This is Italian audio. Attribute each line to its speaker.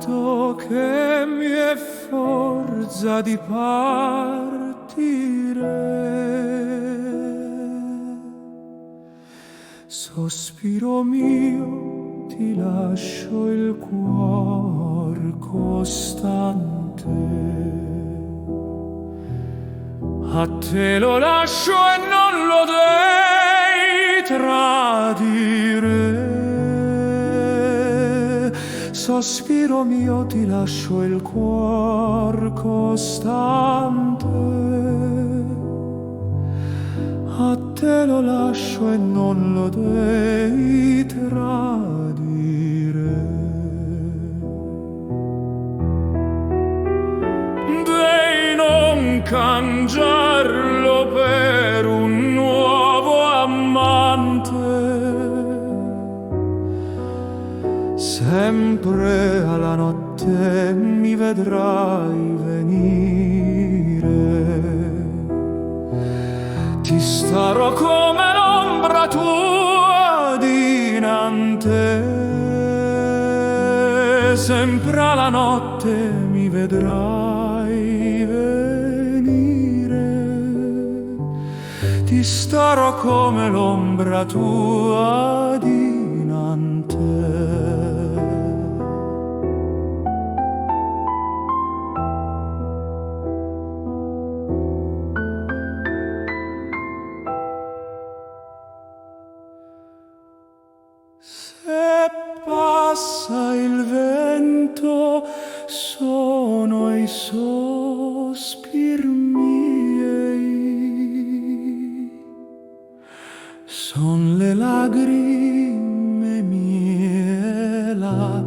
Speaker 1: vento che mi è forza di partire. Sospiro mio, ti lascio il cuor costante. A te lo lascio e non lo devi tradire. Sospiro mio, ti lascio il cuor costante. A te lo lascio e non lo devi tradire. Dei non cangiarlo per un nuovo amante. Sempre alla notte mi vedrai venire. Ti starò come l'ombra tua dinante. Sempre alla notte mi vedrai venire. Ti starò come l'ombra tua dinante. Se passa il vento, sono i sospir miei, son le lagrime mie, la